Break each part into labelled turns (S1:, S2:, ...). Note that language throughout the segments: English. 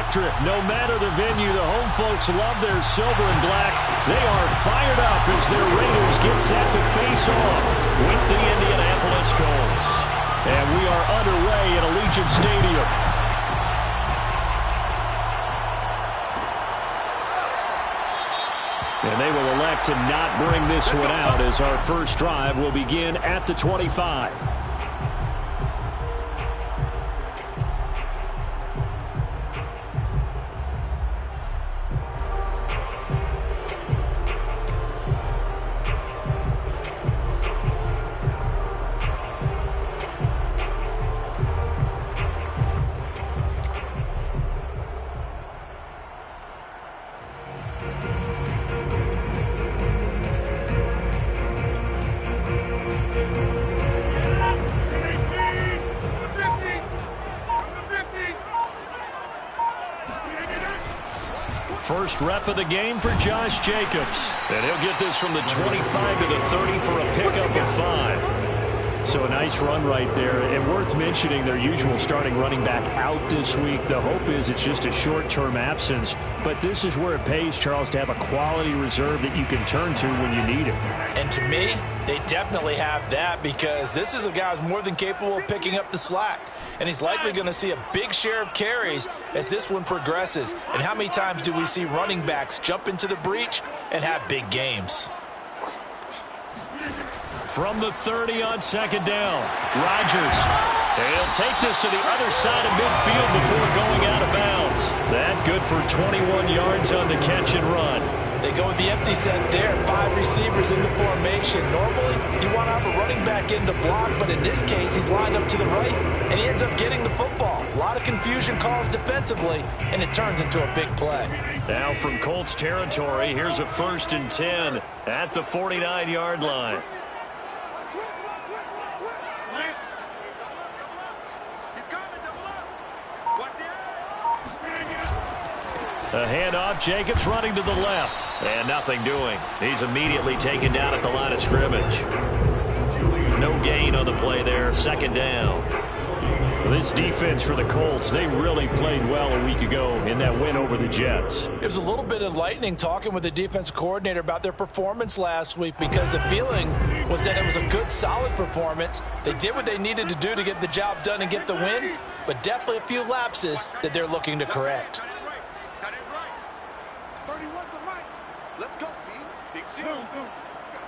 S1: electric. No matter the venue, the home folks love their silver and black. They are fired up as their Raiders get set to face off with the Indianapolis Colts. And we are underway at Allegiant Stadium. And they will elect to not bring this one out as our first drive will begin at the 25. First rep of the game for Josh Jacobs. And he'll get this from the 25 to the 30 for a pickup of 5. So a nice run right there. And worth mentioning their usual starting running back out this week. The hope is it's just a short-term absence. But this is where it pays, Charles, to have a quality reserve that you can turn to when you need it.
S2: And to me, they definitely have that because this is a guy who's more than capable of picking up the slack. And he's likely going to see a big share of carries as this one progresses. And how many times do we see running backs jump into the breach and have big games?
S1: From the 30 on second down, Rodgers. He'll take this to the other side of midfield before going out of bounds. That good for 21 yards on the catch and run.
S2: They go with the empty set there. 5 receivers in the formation. Normally, you want to have a running back in to block, but in this case, he's lined up to the right, and he ends up getting the football. A lot of confusion calls defensively, and it turns into a big play.
S1: Now from Colts territory, here's a 1st and 10 at the 49-yard line. A handoff, Jacobs running to the left. And nothing doing. He's immediately taken down at the line of scrimmage. No gain on the play there, 2nd down. This defense for the Colts, they really played well a week ago in that win over the Jets.
S2: It was a little bit enlightening talking with the defense coordinator about their performance last week because the feeling was that it was a good, solid performance. They did what they needed to do to get the job done and get the win, but definitely a few lapses that they're looking to correct.
S3: Let's go, B. Big C. Gotta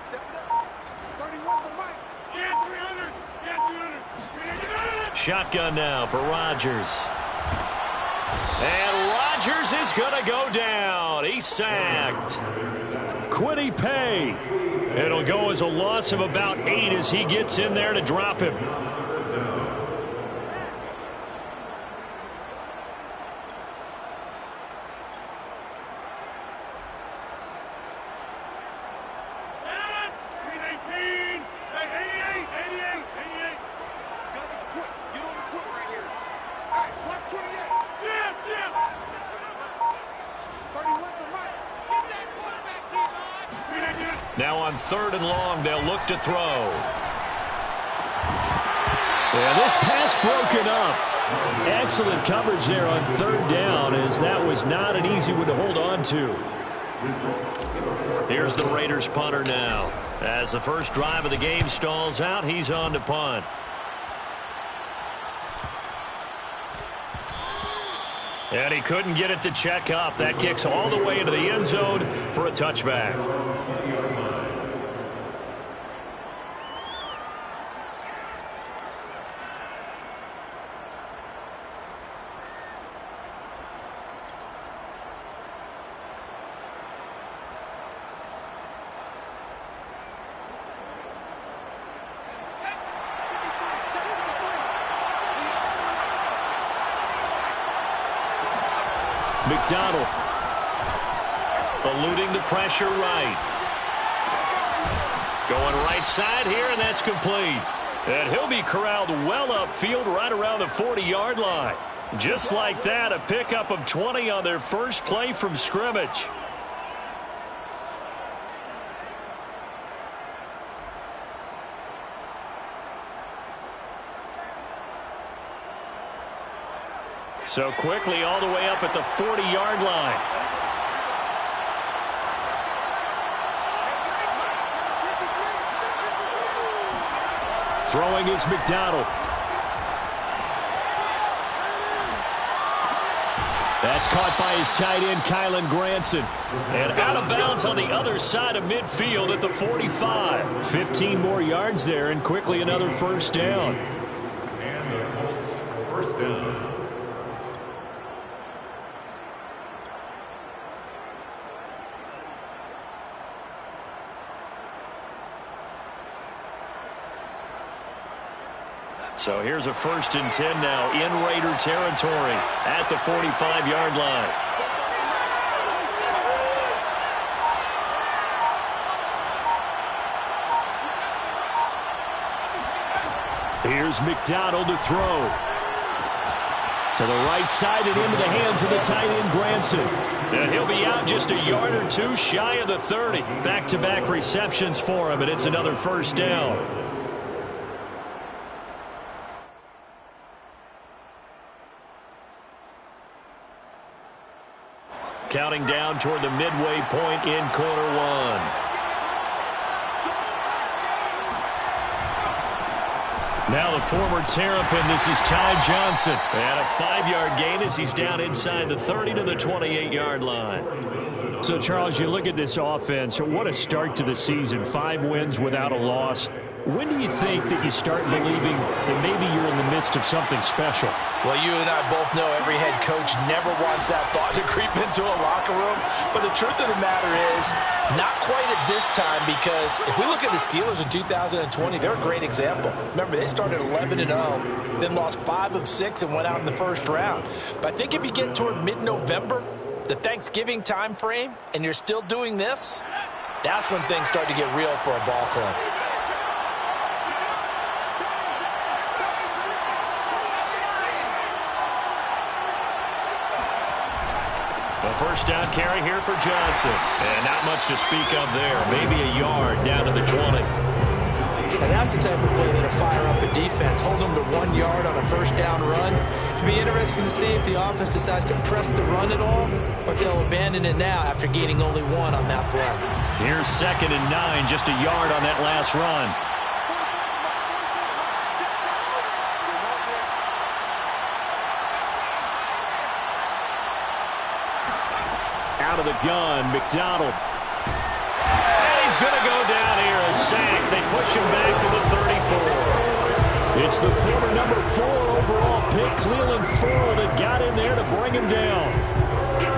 S3: step it up. 31's the mic. Yeah, 300. Yeah, 300.
S1: Shotgun now for Rodgers. And Rodgers is going to go down. He's sacked. Kwity Paye. It'll go as a loss of about 8 as he gets in there to drop him. Now on 3rd and long, they'll look to throw. Yeah, this pass broken up. Excellent coverage there on 3rd down, as that was not an easy one to hold on to. Here's the Raiders punter now. As the first drive of the game stalls out, he's on to punt. And he couldn't get it to check up. That kicks all the way into the end zone for a touchback. McDonald eluding the pressure right. Going right side here, and that's complete. And he'll be corralled well upfield right around the 40-yard line. Just like that, a pickup of 20 on their first play from scrimmage. So quickly all the way up at the 40-yard line. Throwing is McDonald. That's caught by his tight end, Kylen Granson. And out of bounds on the other side of midfield at the 45. 15 more yards there, and quickly another first down.
S4: And the Colts, first down.
S1: So here's a 1st and 10 now in Raider territory at the 45-yard line. Here's McDonald to throw. To the right side and into the hands of the tight end, Granson. And he'll be out just a yard or two shy of the 30. Back-to-back receptions for him, and it's another first down. Counting down toward the midway point in quarter one. Now the former Terrapin, this is Ty Johnson. And a 5-yard gain as he's down inside the 30 to the 28-yard line. So, Charles, you look at this offense, what a start to the season. 5 wins without a loss. When do you think that you start believing that maybe you're in the midst of something special?
S2: Well, you and I both know every head coach never wants that thought to creep into a locker room. But the truth of the matter is, not quite at this time, because if we look at the Steelers in 2020, they're a great example. Remember, they started 11-0, then lost 5 of 6 and went out in the first round. But I think if you get toward mid-November, the Thanksgiving time frame, and you're still doing this, that's when things start to get real for a ball club.
S1: A first down carry here for Johnson. And not much to speak of there. Maybe a yard down to the 20.
S2: And that's the type of play that'll fire up a defense. Hold them to 1 yard on a first down run. It'll be interesting to see if the offense decides to press the run at all, or if they'll abandon it now after gaining only 1 on that play.
S1: Here's 2nd and 9, just a yard on that last run. Out of the gun, McDonald. And he's going to go down here, a sack. They push him back to the 34. It's the former number 4 overall pick, Cleveland Ford, that got in there to bring him down.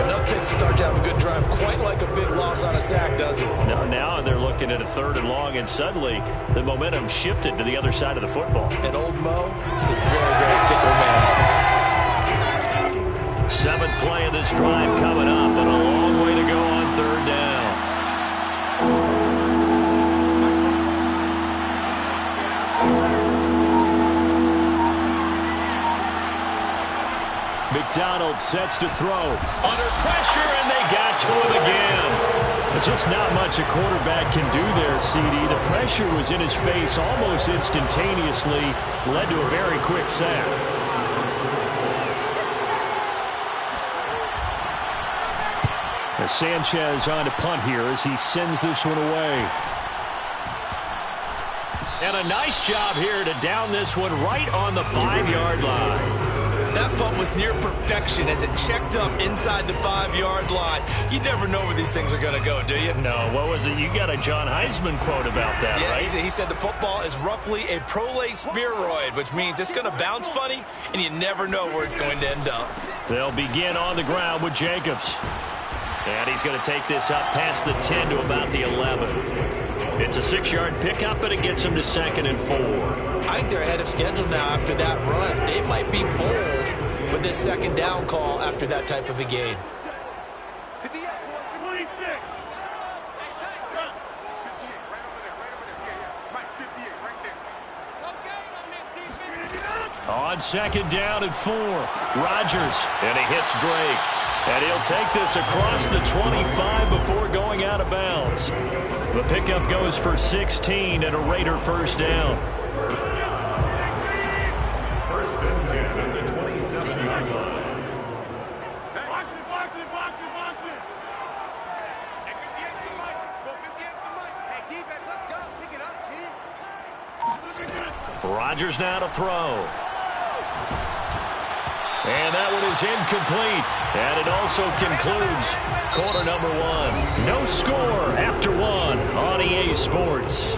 S2: Enough takes to start to have a good drive, quite like a big loss on a sack, does it?
S1: Now they're looking at a 3rd and long, and suddenly the momentum shifted to the other side of the football.
S2: And old Mo is a very, very fickle man.
S1: 7th play of this drive coming up, but a long way to go on 3rd down. McDonald sets to throw. Under pressure, and they got to him again. Just not much a quarterback can do there, CD. The pressure was in his face almost instantaneously, led to a very quick sack. Sanchez on to punt here as he sends this one away. And a nice job here to down this one right on the 5-yard line.
S2: That punt was near perfection as it checked up inside the 5-yard line. You never know where these things are going to go, do you?
S1: No, what was it? You got a John Heisman quote about that,
S2: yeah,
S1: right?
S2: He said the football is roughly a prolate spheroid, which means it's going to bounce funny, and you never know where it's going to end up.
S1: They'll begin on the ground with Jacobs. And he's going to take this up past the 10 to about the 11. It's a 6-yard pickup, and it gets him to 2nd and 4.
S2: I think they're ahead of schedule now after that run. They might be bold with this 2nd down call after that type of a gain.
S1: On 2nd down and 4, Rodgers, and he hits Drake. And he'll take this across the 25 before going out of bounds. The pickup goes for 16 and a Raider first down.
S4: 1st and 10 at the 27-yard line.
S1: Rodgers now to throw. And that one is incomplete. And it also concludes quarter number one. No score after one on EA Sports.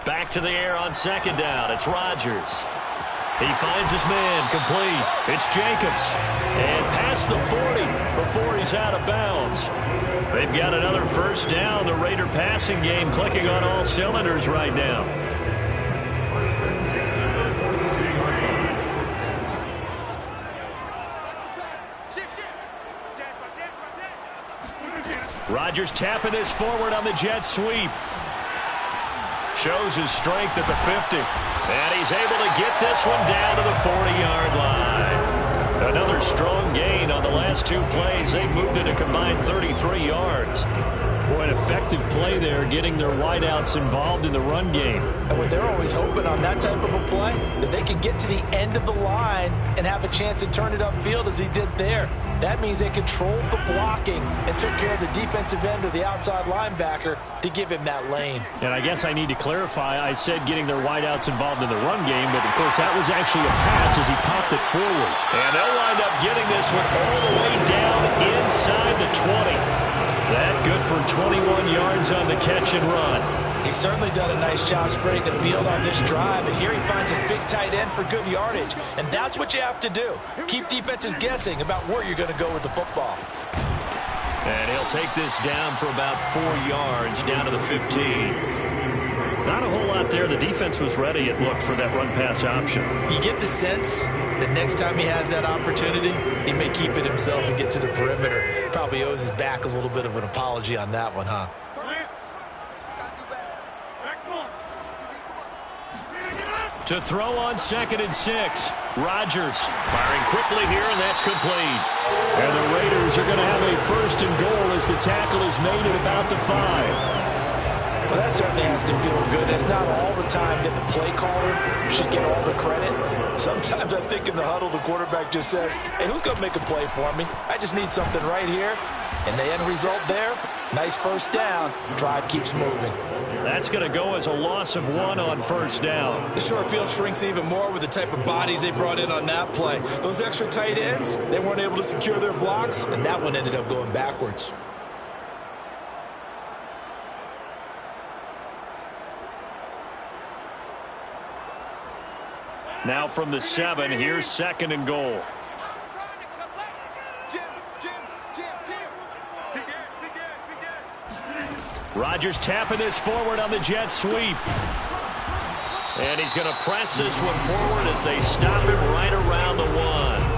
S1: Back to the air on second down. It's Rodgers. He finds his man, complete. It's Jacobs. And past the 40 before he's out of bounds. They've got another first down. The Raider passing game clicking on all cylinders right now. Rodgers tapping this forward on the jet sweep. Shows his strength at the 50. And he's able to get this one down to the 40-yard line. Another strong gain on the last two plays. They moved it a combined 33 yards. Boy, an effective play there, getting their wideouts involved in the run game.
S2: And what they're always hoping on that type of a play, that they can get to the end of the line and have a chance to turn it upfield as he did there. That means they controlled the blocking and took care of the defensive end or the outside linebacker to give him that lane.
S1: And I guess I need to clarify, I said getting their wideouts involved in the run game, but of course that was actually a pass as he popped it forward. And they'll wind up getting this one all the way down inside the 20. That good for 21 yards on the catch and run.
S2: He's certainly done a nice job spreading the field on this drive, and here he finds his big tight end for good yardage. And that's what you have to do. Keep defenses guessing about where you're going to go with the football.
S1: And he'll take this down for about 4 yards, down to the 15. Not a whole lot there. The defense was ready, it looked, for that run-pass option.
S2: You get the sense that next time he has that opportunity, he may keep it himself and get to the perimeter. Probably owes his back a little bit of an apology on that one, huh?
S1: To throw on 2nd and 6. Rodgers firing quickly here, and that's complete. And the Raiders are going to have a 1st and goal as the tackle is made at about the 5.
S2: Well, that certainly has to feel good. It's not all the time that the play caller should get all the credit. Sometimes I think in the huddle, the quarterback just says, hey, who's going to make a play for me? I just need something right here. And the end result there, nice first down. Drive keeps moving.
S1: That's going to go as a loss of 1 on 1st down.
S5: The short field shrinks even more with the type of bodies they brought in on that play. Those extra tight ends, they weren't able to secure their blocks,
S2: and that one ended up going backwards.
S1: Now from the 7, here's 2nd and goal. Rodgers tapping this forward on the jet sweep. And he's going to press this one forward as they stop him right around the 1.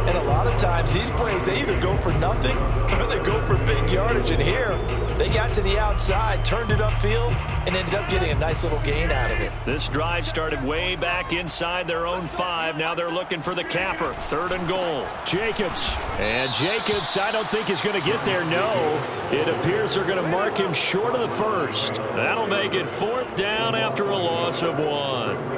S2: And a lot of times these plays, they either go for nothing or they go for big yardage. And here, they got to the outside, turned it upfield, and ended up getting a nice little gain out of it.
S1: This drive started way back inside their own 5. Now they're looking for the capper. 3rd and goal. Jacobs. And Jacobs, I don't think is going to get there. No. It appears they're going to mark him short of the 1st. That'll make it 4th down after a loss of 1.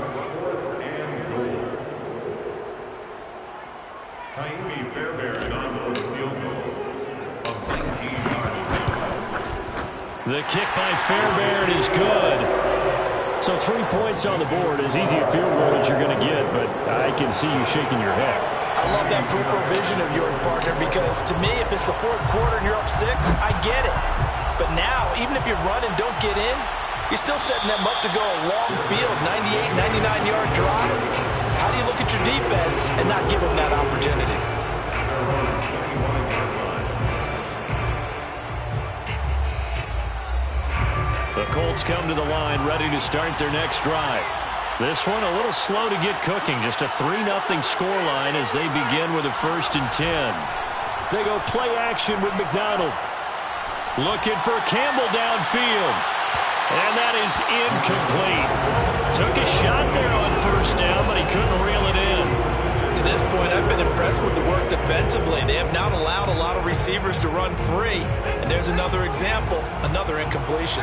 S1: The kick by Fairbairn is good. So 3 points on the board, as easy a field goal as you're going to get, but I can see you shaking your head.
S2: I love that peripheral vision of yours, partner, because to me, if it's the 4th quarter and you're up 6, I get it. But now, even if you run and don't get in, you're still setting them up to go a long field, 98, 99-yard drive. How do you look at your defense and not give them that opportunity?
S1: The Colts come to the line ready to start their next drive. This one a little slow to get cooking. Just a 3-0 scoreline as they begin with a 1st and 10. They go play action with McDonald. Looking for Campbell downfield. And that is incomplete. Took a shot there on 1st down, but he couldn't reel it in.
S5: To this point, I've been impressed with the work defensively. They have not allowed a lot of receivers to run free. And there's another example, another incompletion.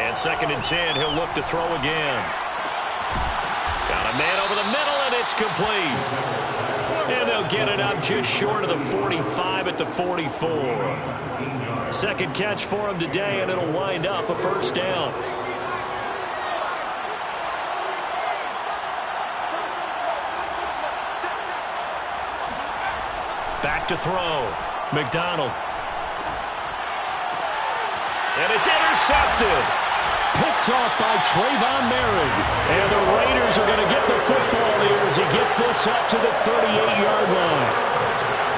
S1: And 2nd and 10, he'll look to throw again. Got a man over the middle, and it's complete. And they'll get it up just short of the 45 at the 44. 2nd catch for him today, and it'll wind up a 1st down. Back to throw. McDonald. And it's intercepted. Picked off by Trayvon Merrick. And the Raiders are going to get the football here as he gets this up to the 38-yard line.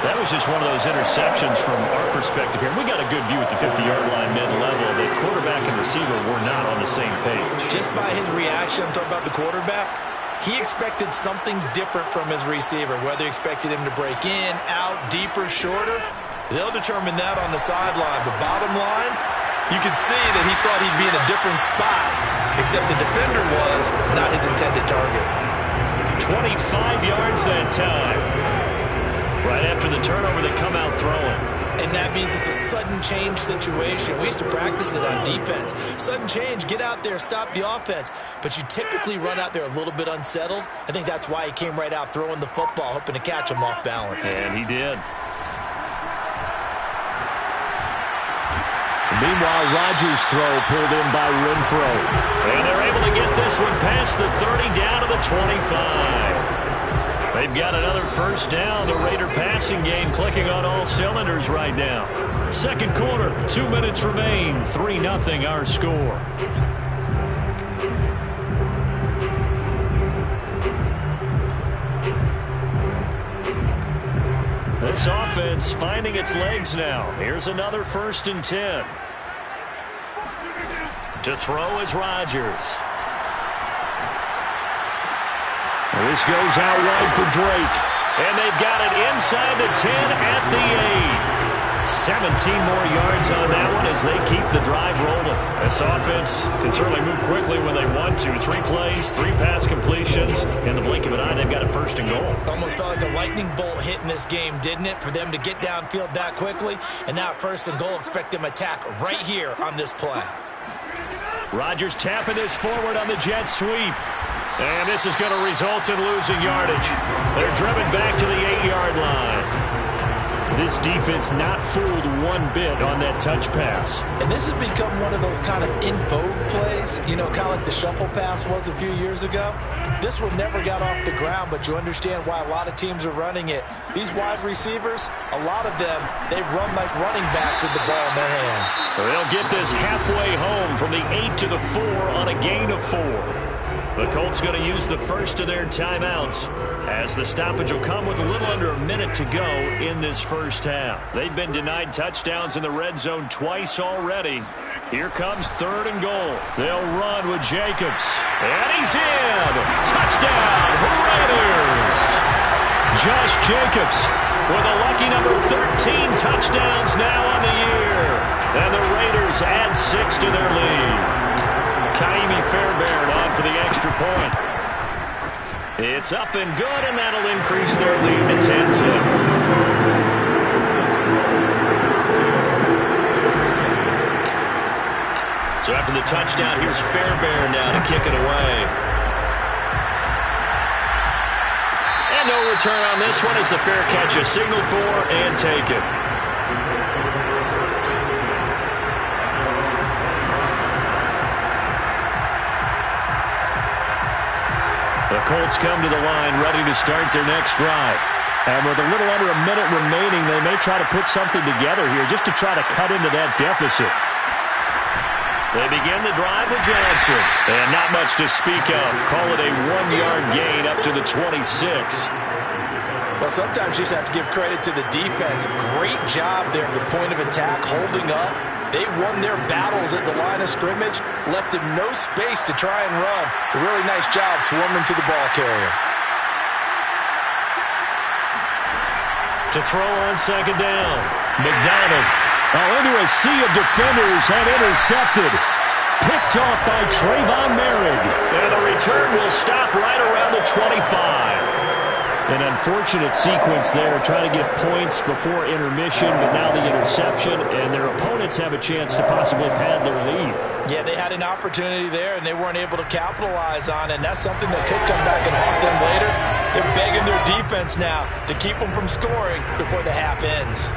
S1: That was just one of those interceptions from our perspective here. We got a good view at the 50-yard line mid-level. The quarterback and receiver were not on the same page.
S2: Just by his reaction, I'm talking about the quarterback, he expected something different from his receiver, whether he expected him to break in, out, deeper, shorter. They'll determine that on the sideline. But bottom line, you can see that he thought he'd be in a different spot, except the defender was not his intended target.
S1: 25 yards that time. Right after the turnover, they come out throwing.
S2: And that means it's a sudden change situation. We used to practice it on defense. Sudden change, get out there, stop the offense. But you typically run out there a little bit unsettled. I think that's why he came right out throwing the football, hoping to catch him off balance.
S1: And he did. Meanwhile, Rodgers' throw pulled in by Renfro. And they're able to get this one past the 30 down to the 25. They've got another 1st down. The Raider passing game clicking on all cylinders right now. 2nd quarter, 2 minutes remain. 3-0 our score. This offense finding its legs now. Here's another 1st and 10. To throw is Rodgers. This goes out wide for Drake. And they've got it inside the 10 at the 8. 17 more yards on that one as they keep the drive rolling. This offense can certainly move quickly when they want to. 3 plays, 3 pass completions. In the blink of an eye, they've got a 1st and goal.
S2: Almost felt like a lightning bolt hit in this game, didn't it? For them to get downfield that quickly. And now 1st and goal, expect them to attack right here on this play.
S1: Rodgers tapping this forward on the jet sweep. And this is going to result in losing yardage. They're driven back to the 8-yard line. This defense not fooled one bit on that touch pass.
S2: And this has become one of those kind of in vogue plays, you know, kind of like the shuffle pass was a few years ago. This one never got off the ground, but you understand why a lot of teams are running it. These wide receivers, a lot of them, they run like running backs with the ball in their hands.
S1: They'll get this halfway home from the 8 to the 4 on a gain of 4. The Colts going to use the first of their timeouts as the stoppage will come with a little under a minute to go in this 1st half. They've been denied touchdowns in the red zone twice already. Here comes 3rd and goal. They'll run with Jacobs. And he's in! Touchdown, Raiders! Josh Jacobs with a lucky number 13 touchdowns now on the year. And the Raiders add 6 to their lead. Kaimi Fairbairn on for the extra point. It's up and good, and that'll increase their lead to 10-10. So after the touchdown, here's Fairbairn now to kick it away. And no return on this one as the fair catch is signaled for and taken. The Colts come to the line ready to start their next drive. And with a little under a minute remaining, they may try to put something together here just to try to cut into that deficit. They begin the drive with Johnson. And not much to speak of. Call it a 1-yard gain up to the 26.
S2: Well, sometimes you just have to give credit to the defense. Great job there at the point of attack, holding up. They won their battles at the line of scrimmage, left them no space to try and run. A really nice job swarming to the ball carrier.
S1: To throw on 2nd down. McDonald into a sea of defenders and intercepted. Picked off by Trayvon Merrick. And the return will stop right around the 25. An unfortunate sequence there, trying to get points before intermission, but now the interception, and their opponents have a chance to possibly pad their lead.
S2: Yeah, they had an opportunity there, and they weren't able to capitalize on it, and that's something that could come back and haunt them later. They're begging their defense now to keep them from scoring before the half ends.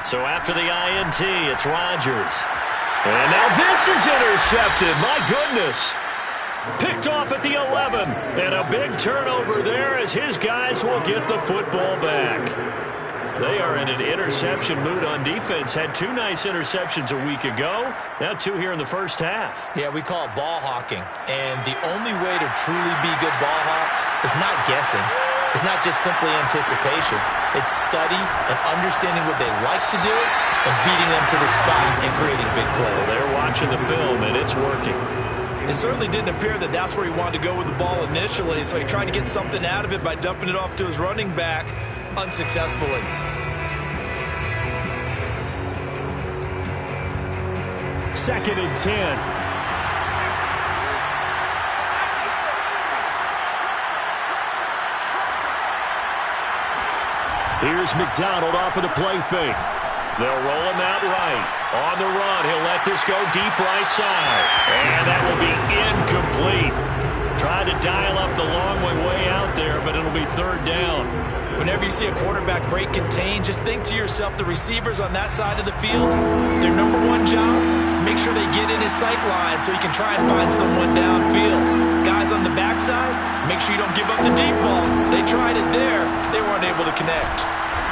S1: So after the INT, it's Rodgers. And now this is intercepted. My goodness. Picked off at the 11. And a big turnover there as his guys will get the football back. They are in an interception mood on defense. Had 2 nice interceptions a week ago. Now 2 here in the first half.
S5: Yeah, we call it ball hawking. And the only way to truly be good ball hawks is not guessing. It's not just simply anticipation. It's study and understanding what they like to do and beating them to the spot and creating big plays.
S1: They're watching the film, and it's working.
S5: It certainly didn't appear that that's where he wanted to go with the ball initially, so he tried to get something out of it by dumping it off to his running back unsuccessfully.
S1: Second and 10. Here's McDonald off of the play fake. They'll roll him out right. On the run, he'll let this go deep right side. And that will be incomplete. Tried to dial up the long way out there, but it'll be third down.
S5: Whenever you see a quarterback break contain, just think to yourself, the receivers on that side of the field, their number one job, make sure they get in his sight line so he can try and find someone downfield. Guys on the backside, make sure you don't give up the deep ball. They tried it there. They weren't able to connect.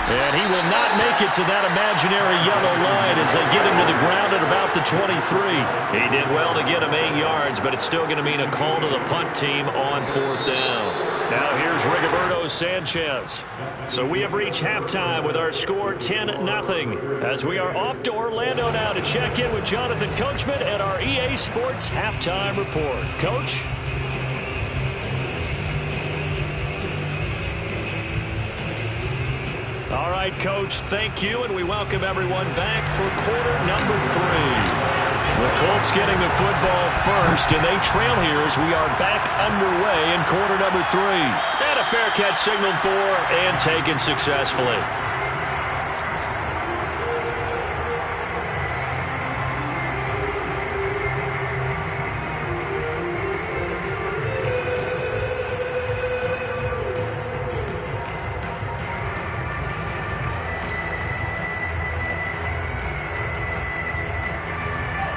S1: And he will not make it to that imaginary yellow line as they get him to the ground at about the 23. He did well to get him 8 yards, but it's still going to mean a call to the punt team on 4th down. Now here's Rigoberto Sanchez. So we have reached halftime with our score 10-0. As we are off to Orlando now to check in with Jonathan Coachman and our EA Sports Halftime Report. Coach? All right, Coach, thank you, and we welcome everyone back for quarter number 3. The Colts getting the football first, and they trail here as we are back underway in quarter number 3. And a fair catch signaled for and taken successfully.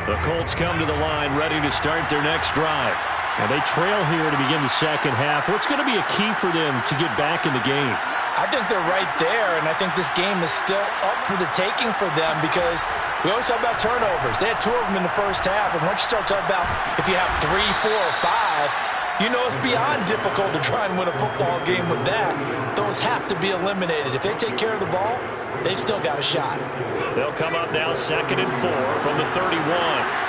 S1: The Colts come to the line ready to start their next drive. And they trail here to begin the second half. What's going to be a key for them to get back in the game?
S2: I think they're right there, and I think this game is still up for the taking for them because we always talk about turnovers. They had 2 of them in the first half, and once you start talking about if you have 3, 4, or 5, you know it's beyond difficult to try and win a football game with that. Those have to be eliminated. If they take care of the ball, they've still got a shot.
S1: They'll come up now 2nd and 4 from the 31.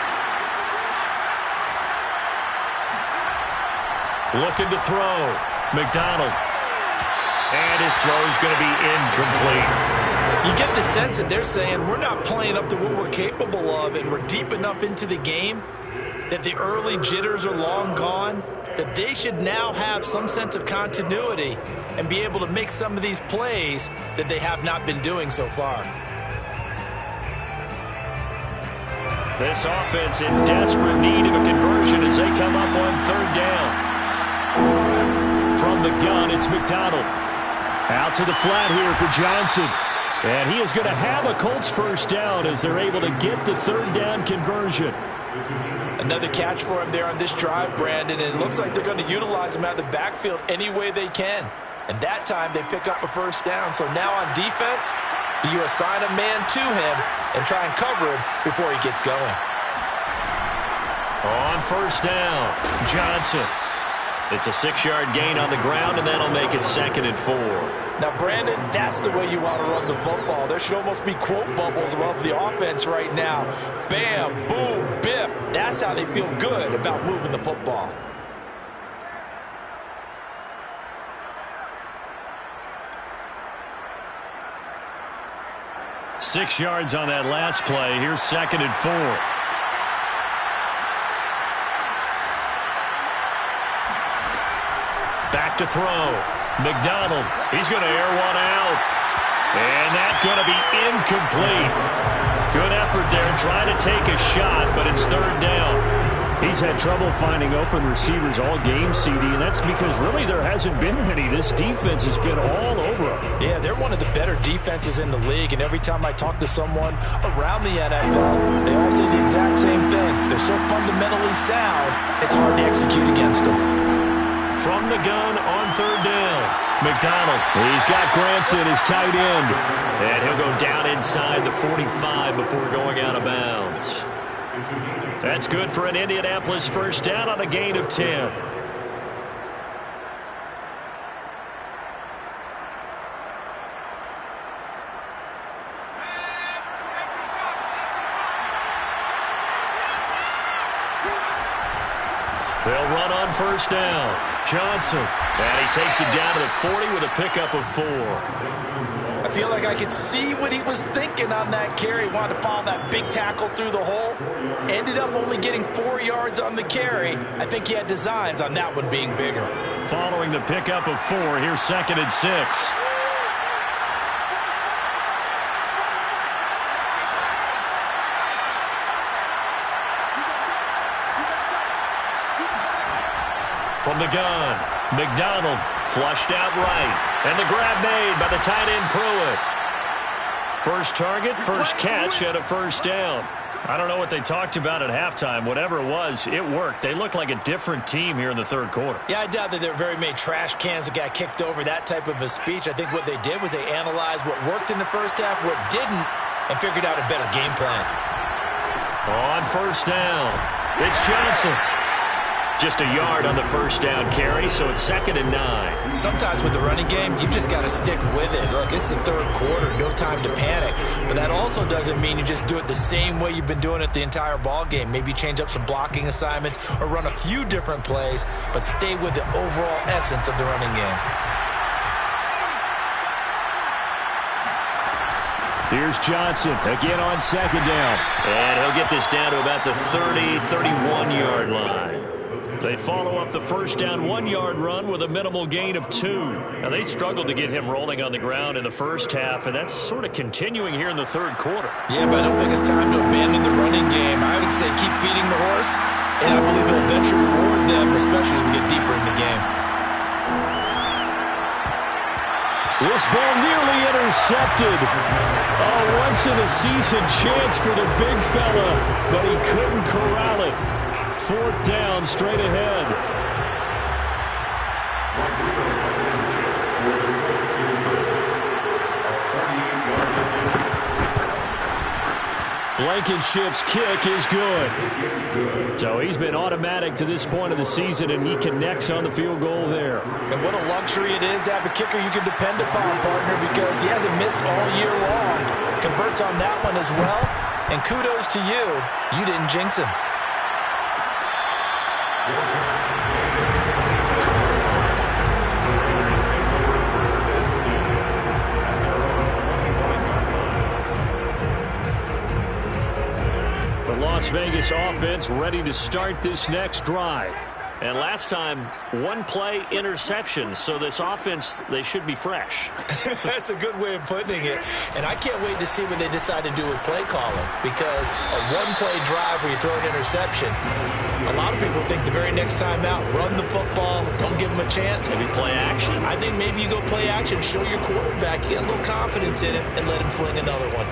S1: Looking to throw. McDonald. And his throw is going to be incomplete.
S5: You get the sense that they're saying we're not playing up to what we're capable of, and we're deep enough into the game that the early jitters are long gone, that they should now have some sense of continuity and be able to make some of these plays that they have not been doing so far.
S1: This offense in desperate need of a conversion as they come up on 3rd down. From the gun, it's McDonald. Out to the flat here for Johnson. And he is going to have a Colts first down as they're able to get the 3rd down conversion.
S2: Another catch for him there on this drive, Brandon. And it looks like they're going to utilize him out of the backfield any way they can. And that time they pick up a first down. So now on defense, you assign a man to him and try and cover him before he gets going.
S1: On 1st down, Johnson. It's a 6-yard gain on the ground, and that'll make it 2nd and 4.
S2: Now, Brandon, that's the way you want to run the football. There should almost be quote bubbles above the offense right now. Bam, boom, biff. That's how they feel good about moving the football.
S1: 6 yards on that last play. Here's 2nd and 4. Back to throw. McDonald. He's going to air one out. And that's going to be incomplete. Good effort there trying to take a shot, but it's 3rd down.
S6: He's had trouble finding open receivers all game, CD, and that's because really there hasn't been many. This defense has been all over him.
S5: Yeah, they're one of the better defenses in the league, and every time I talk to someone around the NFL, they all say the exact same thing. They're so fundamentally sound, it's hard to execute against them.
S1: From the gun on 3rd down. McDonald, he's got Granson, his tight end. And he'll go down inside the 45 before going out of bounds. That's good for an Indianapolis 1st down on a gain of 10. They'll run on 1st down. Johnson. And he takes it down to the 40 with a pickup of 4.
S5: I feel like I could see what he was thinking on that carry. He wanted to follow that big tackle through the hole. Ended up only getting 4 yards on the carry. I think he had designs on that one being bigger.
S1: Following the pickup of 4, here's 2nd and 6. From the gun, McDonald flushed out right. And the grab made by the tight end Pruitt. First target, first catch at a 1st down. I don't know what they talked about at halftime. Whatever it was, it worked. They look like a different team here in the 3rd quarter.
S5: Yeah, I doubt that there were very many trash cans that got kicked over, that type of a speech. I think what they did was they analyzed what worked in the first half, what didn't, and figured out a better game plan.
S1: On 1st down, it's Johnson. Just a yard on the 1st down carry, so it's 2nd and 9.
S5: Sometimes with the running game, you've just got to stick with it. Look, it's the 3rd quarter, no time to panic. But that also doesn't mean you just do it the same way you've been doing it the entire ball game. Maybe change up some blocking assignments or run a few different plays, but stay with the overall essence of the running game.
S1: Here's Johnson again on 2nd down. And he'll get this down to about the 30, 31-yard line. They follow up the 1st down 1-yard run with a minimal gain of 2. Now, they struggled to get him rolling on the ground in the first half, and that's sort of continuing here in the 3rd quarter.
S5: Yeah, but I don't think it's time to abandon the running game. I would say keep feeding the horse, and I believe he'll eventually reward them, especially as we get deeper in the game.
S1: This ball nearly intercepted. A once-in-a-season chance for the big fella, but he couldn't corral it. 4th down, straight ahead. Blankenship's kick is good. So he's been automatic to this point of the season, and he connects on the field goal there.
S5: And what a luxury it is to have a kicker you can depend upon, partner, because he hasn't missed all year long. Converts on that one as well. And kudos to you. You didn't jinx him.
S1: The Las Vegas offense ready to start this next drive. And last time, 1 play interception. So this offense, they should be fresh.
S5: That's a good way of putting it. And I can't wait to see what they decide to do with play calling. Because a 1-play drive where you throw an interception, a lot of people think the very next time out, run the football, don't give them a chance.
S1: Maybe play action.
S5: I think maybe you go play action, show your quarterback, get a little confidence in him, and let him fling another one.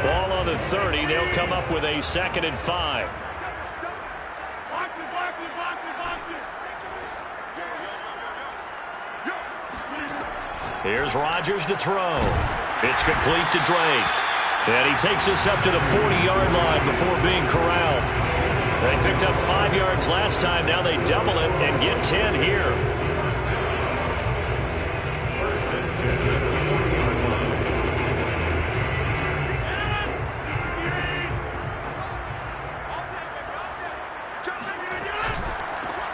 S1: Ball on the 30. They'll come up with a 2nd and 5. Here's Rodgers to throw. It's complete to Drake. And he takes us up to the 40-yard line before being corralled. They picked up 5 yards last time. Now they double it and get 10 here.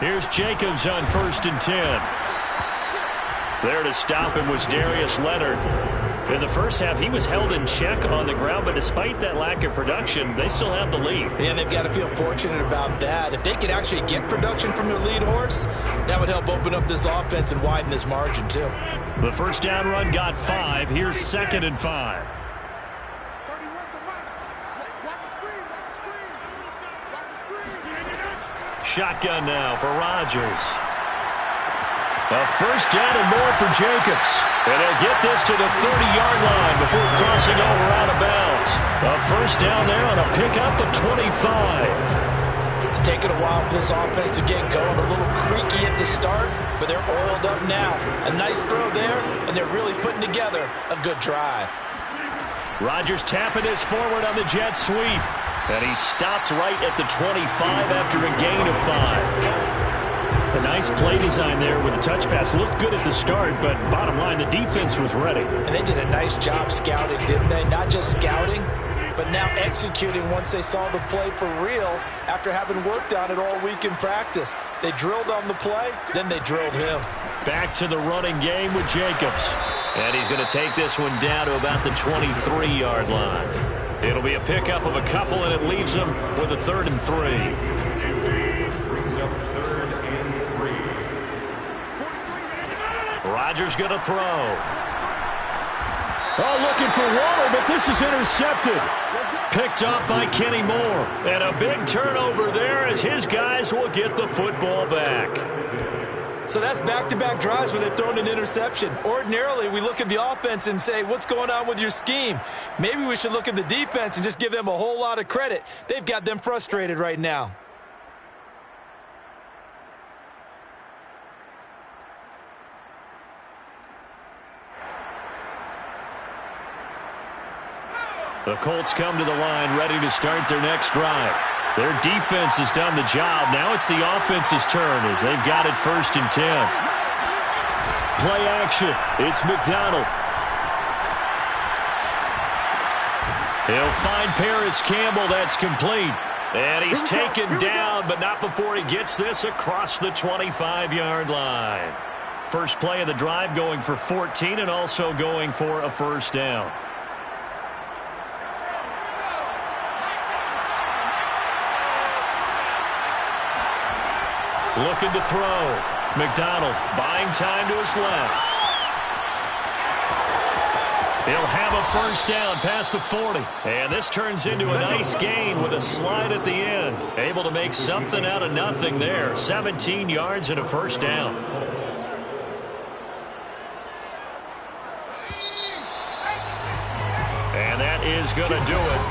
S1: Here's Jacobs on 1st and 10. There to stop him was Darius Leonard. In the first half, he was held in check on the ground, but despite that lack of production, they still have the lead.
S5: And they've got to feel fortunate about that. If they could actually get production from their lead horse, that would help open up this offense and widen this margin, too.
S1: The first down run got 5. Here's 2nd and 5. Shotgun now for Rodgers. A first down and more for Jacobs. And they'll get this to the 30-yard line before crossing over out of bounds. A first down there on a pickup of 25.
S2: It's taken a while for this offense to get going. A little creaky at the start, but they're oiled up now. A nice throw there, and they're really putting together a good drive.
S1: Rodgers tapping his forward on the jet sweep. And he stopped right at the 25 after a gain of 5. A nice play design there with the touch pass. Looked good at the start, but bottom line, the defense was ready.
S2: And they did a nice job scouting, didn't they? Not just scouting, but now executing once they saw the play for real after having worked on it all week in practice. They drilled on the play, then they drilled him.
S1: Back to the running game with Jacobs. And he's going to take this one down to about the 23-yard line. It'll be a pickup of a couple, and it leaves him with a 3rd and 3. Rodgers going to throw. Oh, looking for water, but this is intercepted. Picked up by Kenny Moore. And a big turnover there as his guys will get the football back.
S5: So that's back-to-back drives where they've thrown an interception. Ordinarily, we look at the offense and say, what's going on with your scheme? Maybe we should look at the defense and just give them a whole lot of credit. They've got them frustrated right now.
S1: The Colts come to the line ready to start their next drive. Their defense has done the job. Now it's the offense's turn as they've got it 1st and 10. Play action. It's McDonald. He'll find Paris Campbell. That's complete. And he's taken down, but not before he gets this across the 25-yard line. First play of the drive going for 14 and also going for a first down. Looking to throw. McDonald buying time to his left. He'll have a first down past the 40. And this turns into a nice gain with a slide at the end. Able to make something out of nothing there. 17 yards and a first down. And that is going to do it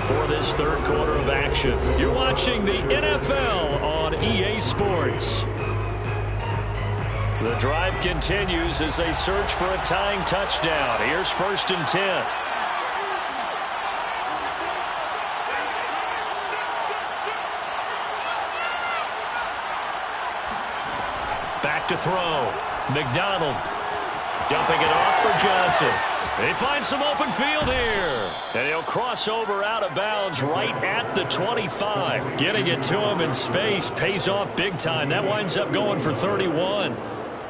S1: for this third quarter of action. You're watching the NFL on EA Sports. The drive continues as they search for a tying touchdown. Here's 1st and 10. Back to throw. McDonald dumping it off for Johnson. They find some open field here. And he'll cross over out of bounds right at the 25. Getting it to him in space pays off big time. That winds up going for 31.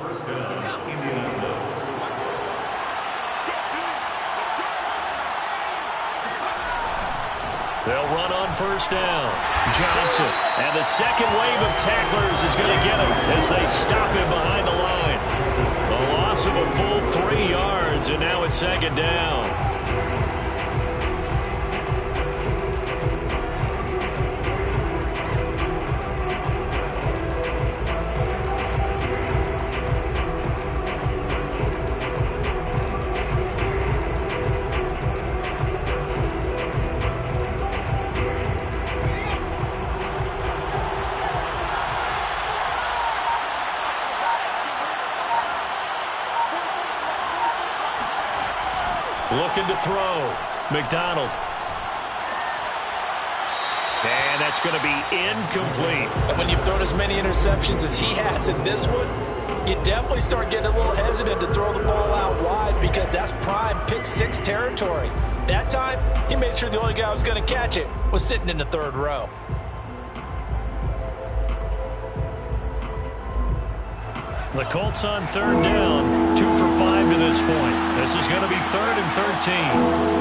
S4: First down, Indianapolis.
S1: They'll run on first down. Johnson. And the second wave of tacklers is going to get him as they stop him behind the line. A loss of a full 3 yards, and now it's 2nd down. Looking to throw. McDonald. And that's going to be incomplete.
S2: And when you've thrown as many interceptions as he has in this one, you definitely start getting a little hesitant to throw the ball out wide because that's prime pick 6 territory. That time, he made sure the only guy who was going to catch it was sitting in the 3rd row.
S1: The Colts on third down, 2 for 5 to this point. This is going to be 3rd and 13.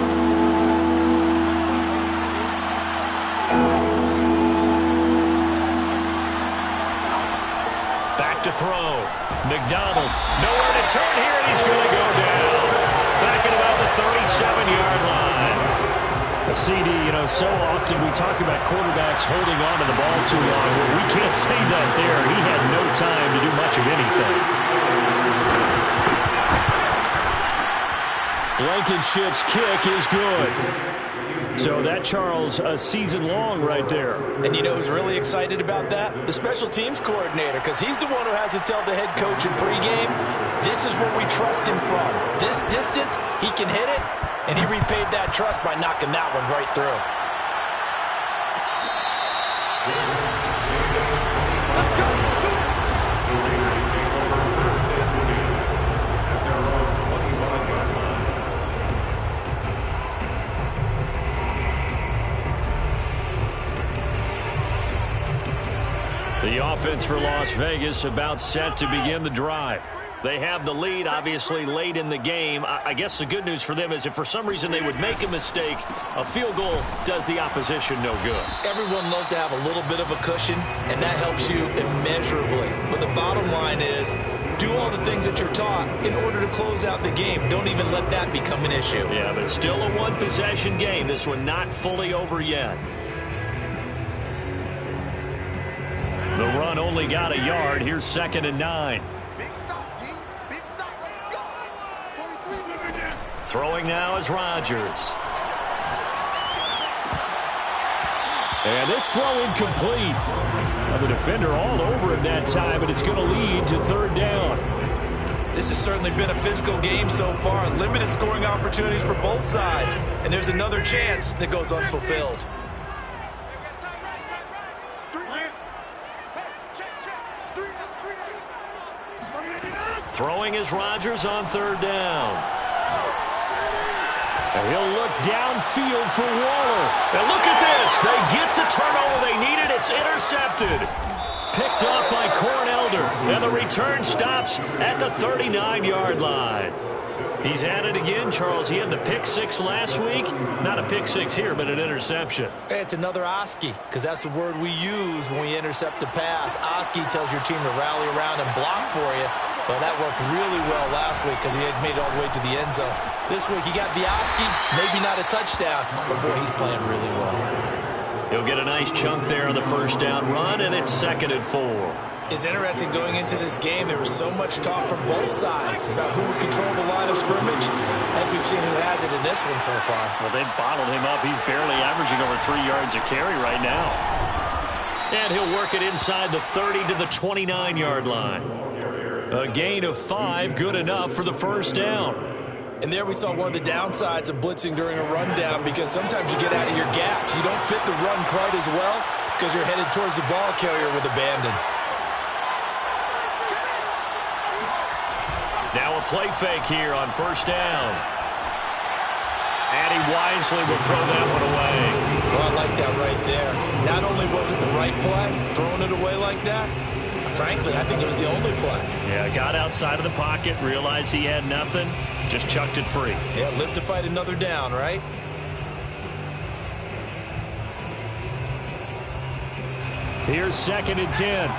S1: To throw. McDonald, nowhere to turn here, and he's going to go down. Back at about the 37-yard line. A CD, so often we talk about quarterbacks holding on to the ball too long. Well, we can't say that there. He had no time to do much of anything. Blankenship's kick is good. So that, Charles, a season long right there.
S5: And you know who's really excited about that? The special teams coordinator, because he's the one who has to tell the head coach in pregame, this is where we trust him from. This distance, he can hit it, and he repaid that trust by knocking that one right through.
S1: The offense for Las Vegas about set to begin the drive. They have the lead, obviously, late in the game. I guess the good news for them is if for some reason they would make a mistake, a field goal does the opposition no good.
S5: Everyone loves to have a little bit of a cushion, and that helps you immeasurably. But the bottom line is, do all the things that you're taught in order to close out the game. Don't even let that become an issue.
S1: Yeah, but still a one-possession game. This one not fully over yet. The run only got a yard. Here's 2nd and 9.
S3: Big stop, D. Big stop. Let's go. 23.
S1: Throwing now is Rodgers. And this throw incomplete. Well, the defender all over him that time, and it's going to lead to 3rd down.
S5: This has certainly been a physical game so far. Limited scoring opportunities for both sides. And there's another chance that goes unfulfilled.
S1: Throwing is Rodgers on 3rd down. And he'll look downfield for Waller. And look at this. They get the turnover they needed. It's intercepted. Picked off by Cornelder. And the return stops at the 39-yard line. He's at it again, Charles. He had the pick 6 last week. Not a pick 6 here, but an interception.
S5: It's another Oski, because that's the word we use when we intercept a pass. Oski tells your team to rally around and block for you. But that worked really well last week because he had made it all the way to the end zone. This week he got the Oski, maybe not a touchdown, but boy, he's playing really well.
S1: He'll get a nice chunk there on the 1st down run, and it's 2nd and 4.
S5: It's interesting going into this game. There was so much talk from both sides about who would control the line of scrimmage. I think we've seen who has it in this one so far.
S1: Well, they've bottled him up. He's barely averaging over 3 yards a carry right now. And he'll work it inside the 30 to the 29-yard line. A gain of 5, good enough for the 1st down.
S5: And there we saw one of the downsides of blitzing during a rundown, because sometimes you get out of your gaps. You don't fit the run quite as well because you're headed towards the ball carrier with abandon.
S1: Now a play fake here on 1st down. And he wisely will throw that one away.
S5: Well, I like that right there. Not only was it the right play, throwing it away like that, frankly, I think it was the only play.
S1: Yeah, got outside of the pocket, realized he had nothing, just chucked it free.
S5: Yeah, live to fight another down, right?
S1: Here's 2nd and 10.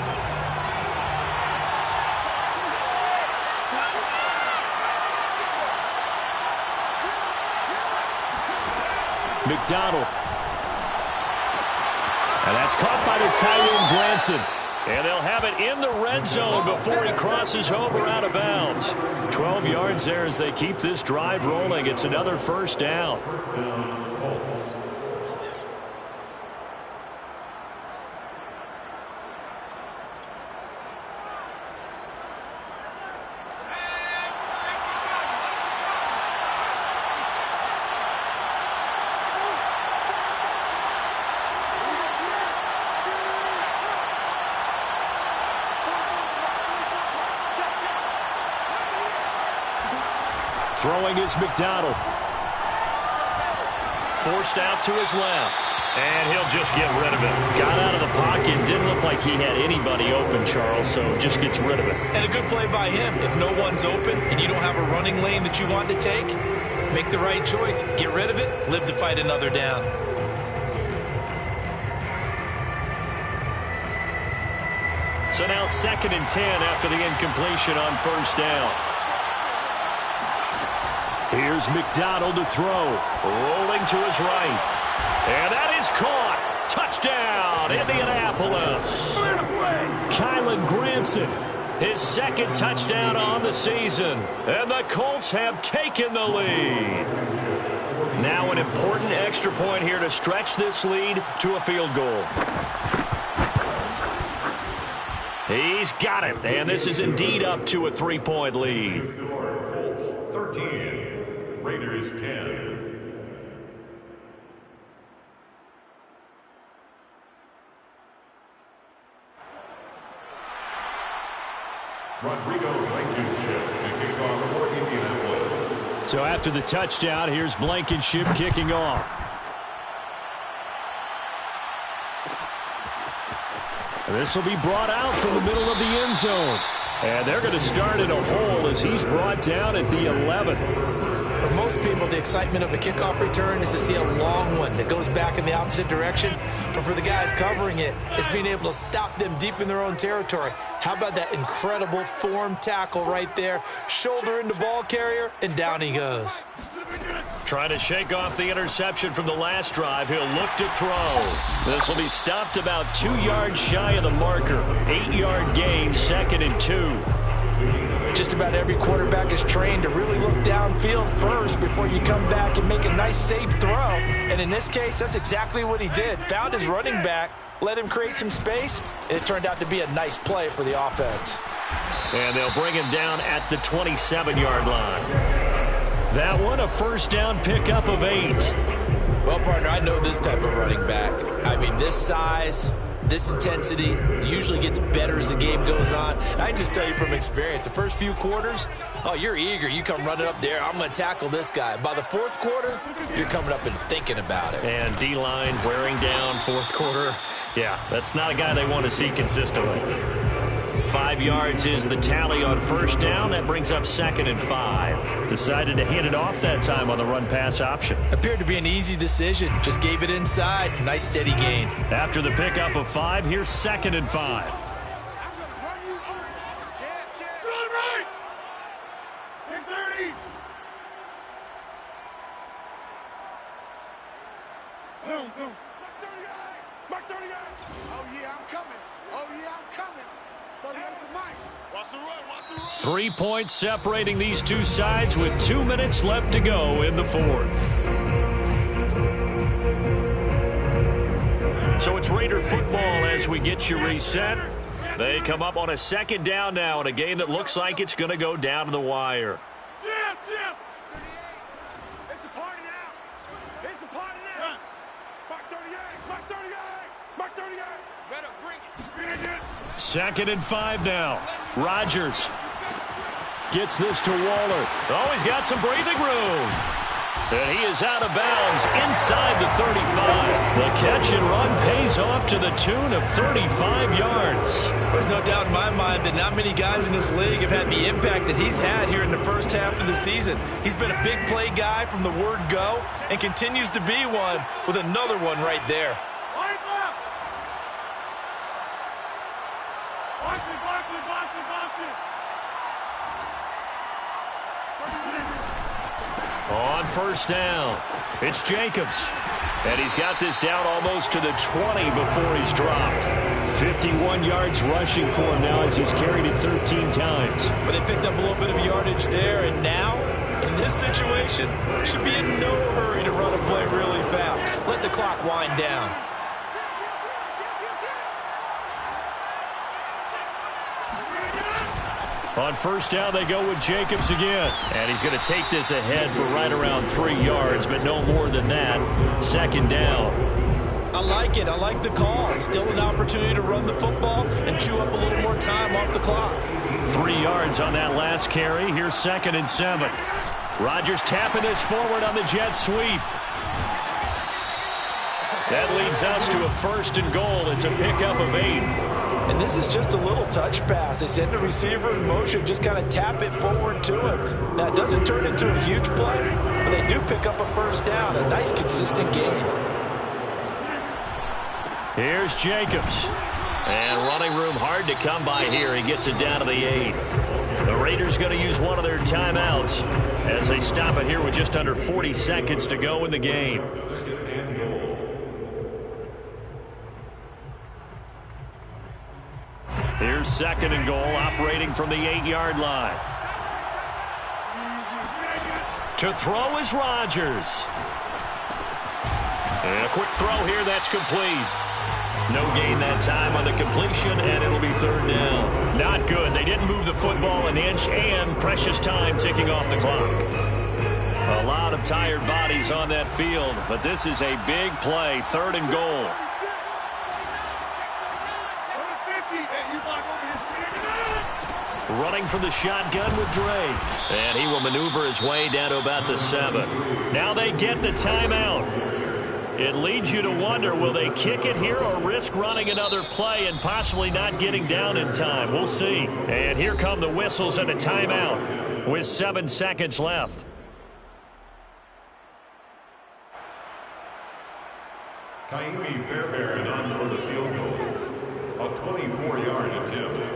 S1: McDonald. And that's caught by the tight end, Granson. And they'll have it in the red zone before he crosses over out of bounds. 12 yards there as they keep this drive rolling. It's another 1st down.
S4: Colts.
S1: Throwing is McDonald. Forced out to his left. And he'll just get rid of it. Got out of the pocket. Didn't look like he had anybody open, Charles, so just gets rid of it.
S5: And a good play by him. If no one's open and you don't have a running lane that you want to take, make the right choice. Get rid of it. Live to fight another down.
S1: So now 2nd and 10 after the incompletion on first down. Here's McDonald to throw. Rolling to his right. And that is caught. Touchdown, Indianapolis. Kylan Granson, his 2nd touchdown on the season. And the Colts have taken the lead. Now an important extra point here to stretch this lead to a field goal. He's got it, and this is indeed up to a 3-point lead.
S4: Colts 13, Raiders 10. Rodrigo Blankenship to kick off for Indianapolis.
S1: So after the touchdown, here's Blankenship kicking off. This will be brought out from the middle of the end zone. And they're going to start in a hole as he's brought down at the 11.
S5: For most people, the excitement of a kickoff return is to see a long one that goes back in the opposite direction. But for the guys covering it, it's being able to stop them deep in their own territory. How about that incredible form tackle right there? Shoulder into ball carrier, and down he goes.
S1: Trying to shake off the interception from the last drive. He'll look to throw. This will be stopped about 2 yards shy of the marker. 8-yard gain, 2nd and 2.
S5: Just about every quarterback is trained to really look downfield first before you come back and make a nice, safe throw. And in this case, that's exactly what he did. Found his running back, let him create some space, and it turned out to be a nice play for the offense.
S1: And they'll bring him down at the 27-yard line. That one, a first down pickup of 8.
S5: Well, partner, I know this type of running back. I mean, this size, this intensity usually gets better as the game goes on. And I just tell you from experience, the first few quarters, oh, you're eager. You come running up there, I'm going to tackle this guy. By the 4th quarter, you're coming up and thinking about it.
S1: And D-line wearing down 4th quarter. Yeah, that's not a guy they want to see consistently. 5 yards is the tally on first down. That brings up 2nd and 5. Decided to hand it off that time on the run-pass option.
S5: Appeared to be an easy decision. Just gave it inside. Nice, steady gain.
S1: After the pickup of 5, here's 2nd and 5.
S3: Oh, yeah, I'm coming. Oh, yeah, I'm coming. 38 the mic. Watch the run, watch the run.
S1: 3 points separating these two sides with 2 minutes left to go in the 4th. So it's Raider football as we get you reset. They come up on a 2nd down now in a game that looks like it's going to go down to the wire.
S3: It's a party now. It's a party now. Mark 38, Mark 38, Mark 38. Better bring it.
S1: 2nd and 5 now. Rodgers gets this to Waller. Oh, he's got some breathing room. And he is out of bounds inside the 35. The catch and run pays off to the tune of 35 yards.
S5: There's no doubt in my mind that not many guys in this league have had the impact that he's had here in the first half of the season. He's been a big play guy from the word go and continues to be one with another one right there.
S1: On first down, it's Jacobs. And he's got this down almost to the 20 before he's dropped. 51 yards rushing for him now as he's carried it 13 times.
S5: But they picked up a little bit of yardage there, and now, in this situation, should be in no hurry to run a play really fast. Let the clock wind down.
S1: On first down, they go with Jacobs again. And he's going to take this ahead for right around 3 yards, but no more than that. 2nd down.
S5: I like it. I like the call. Still an opportunity to run the football and chew up a little more time off the clock.
S1: 3 yards on that last carry. Here's 2nd and 7. Rodgers tapping this forward on the jet sweep. That leads us to a 1st and goal. It's a pickup of 8.
S2: And this is just a little touch pass. They send the receiver in motion, just kind of tap it forward to him. Now, it doesn't turn into a huge play, but they do pick up a 1st down. A nice, consistent game.
S1: Here's Jacobs. And running room hard to come by here. He gets it down to the 8. The Raiders going to use one of their timeouts as they stop it here with just under 40 seconds to go in the game. Here's 2nd and goal, operating from the 8-yard line. To throw is Rodgers. And a quick throw here, that's complete. No gain that time on the completion, and it'll be 3rd down. Not good. They didn't move the football an inch, and precious time ticking off the clock. A lot of tired bodies on that field, but this is a big play, 3rd and goal. Running from the shotgun with Drake. And he will maneuver his way down to about the 7. Now they get the timeout. It leads you to wonder, will they kick it here or risk running another play and possibly not getting down in time? We'll see. And here come the whistles and a timeout with 7 seconds left.
S4: Kaimi Fairbairn on for the field goal. A 24-yard attempt.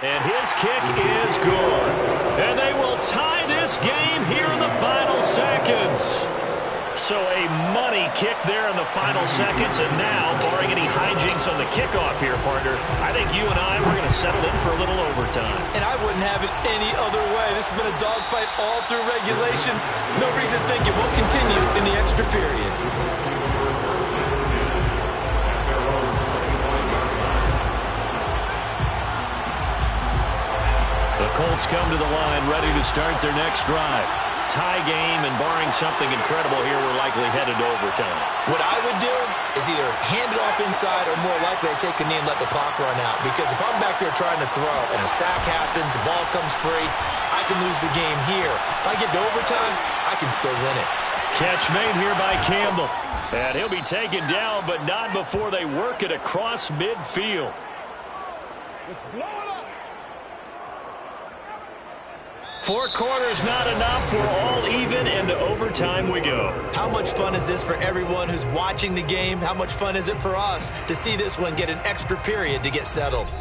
S1: And his kick is good. And they will tie this game here in the final seconds. So a money kick there in the final seconds. And now, barring any hijinks on the kickoff here, partner, I think you and I, we're going to settle in for a little overtime.
S5: And I wouldn't have it any other way. This has been a dogfight all through regulation. No reason to think it won't continue in the extra period.
S1: The Colts come to the line ready to start their next drive. Tie game, and barring something incredible here, we're likely headed to overtime.
S5: What I would do is either hand it off inside or more likely I take a knee and let the clock run out. Because if I'm back there trying to throw and a sack happens, the ball comes free, I can lose the game here. If I get to overtime, I can still win it.
S1: Catch made here by Campbell. And he'll be taken down, but not before they work it across midfield.
S3: Let's blow it up.
S1: 4 quarters not enough. We're all even, and to overtime we go.
S5: How much fun is this for everyone who's watching the game? How much fun is it for us to see this one get an extra period to get settled?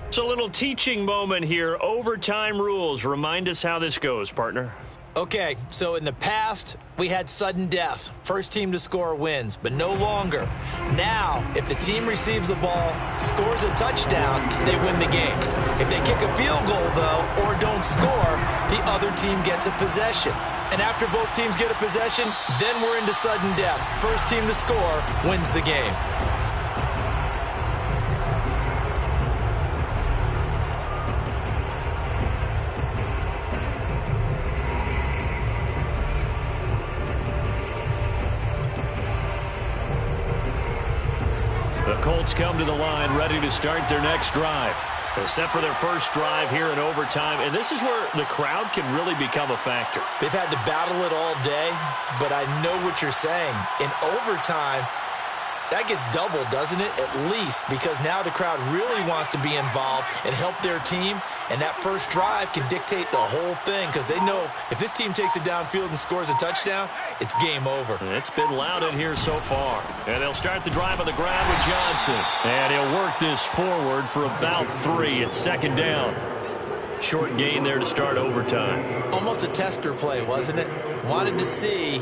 S1: It's a little teaching moment here. Overtime rules. Remind us how this goes, partner.
S5: Okay, so in the past, we had sudden death. First team to score wins, but no longer. Now, if the team receives the ball, scores a touchdown, they win the game. If they kick a field goal, though, or don't score, the other team gets a possession. And after both teams get a possession, then we're into sudden death. First team to score wins the game.
S1: The Colts come to the line ready to start their next drive. They're set for their first drive here in overtime, and this is where the crowd can really become a factor.
S5: They've had to battle it all day, but I know what you're saying. In overtime, that gets doubled, doesn't it? At least, because now the crowd really wants to be involved and help their team, and that first drive can dictate the whole thing because they know if this team takes it downfield and scores a touchdown, it's game over.
S1: It's been loud in here so far. And they'll start the drive on the ground with Johnson. And he'll work this forward for about 3. It's 2nd down. Short gain there to start overtime.
S5: Almost a tester play, wasn't it? Wanted to see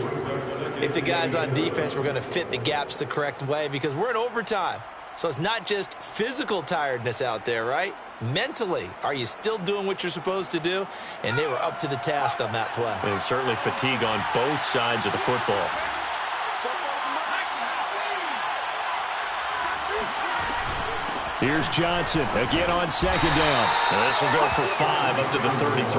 S5: if the guys on defense were going to fit the gaps the correct way because we're in overtime. So it's not just physical tiredness out there, right? Mentally, are you still doing what you're supposed to do? And they were up to the task on that play.
S1: And certainly fatigue on both sides of the football. Here's Johnson again on 2nd down. This will go for 5 up to the 33.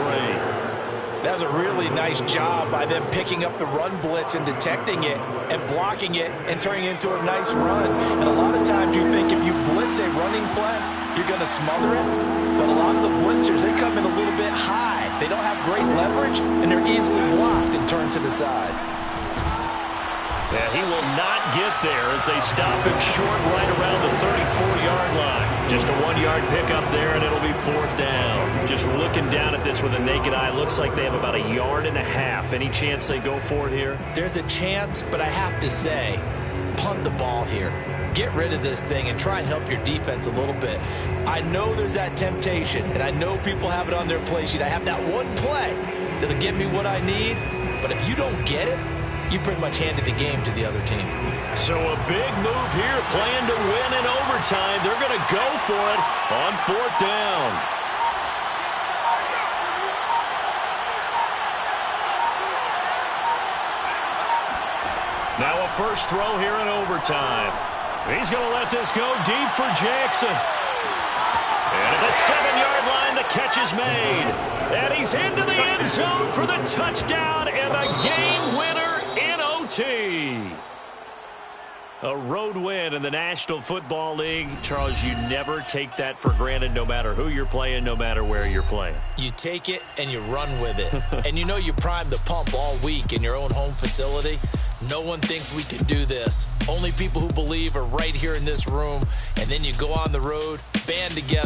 S2: That was a really nice job by them picking up the run blitz and detecting it and blocking it and turning it into a nice run. And a lot of times you think if you blitz a running play, you're going to smother it. But a lot of the blitzers, they come in a little bit high. They don't have great leverage, and they're easily blocked and turned to the side.
S1: Yeah, he will not get there as they stop him short right around the 34-yard line. Just a 1-yard pickup there, and it'll be 4th down. Just looking down at this with a naked eye, looks like they have about 1.5 yards. Any chance they go for it here?
S5: There's a chance, but I have to say, punt the ball here. Get rid of this thing and try and help your defense a little bit. I know there's that temptation, and I know people have it on their play sheet. I have that one play that'll get me what I need, but if you don't get it, you pretty much handed the game to the other team.
S1: So a big move here, playing to win in overtime. They're going to go for it on 4th down. Now a first throw here in overtime. He's going to let this go deep for Jackson. And at the 7-yard line, the catch is made. And he's into the end zone for the touchdown and the game winner in OT. A road win in the National Football League. Charles, you never take that for granted, no matter who you're playing, no matter where you're playing.
S5: You take it and you run with it. And you know you primed the pump all week in your own home facility. No one thinks we can do this. Only people who believe are right here in this room. And then you go on the road, band together.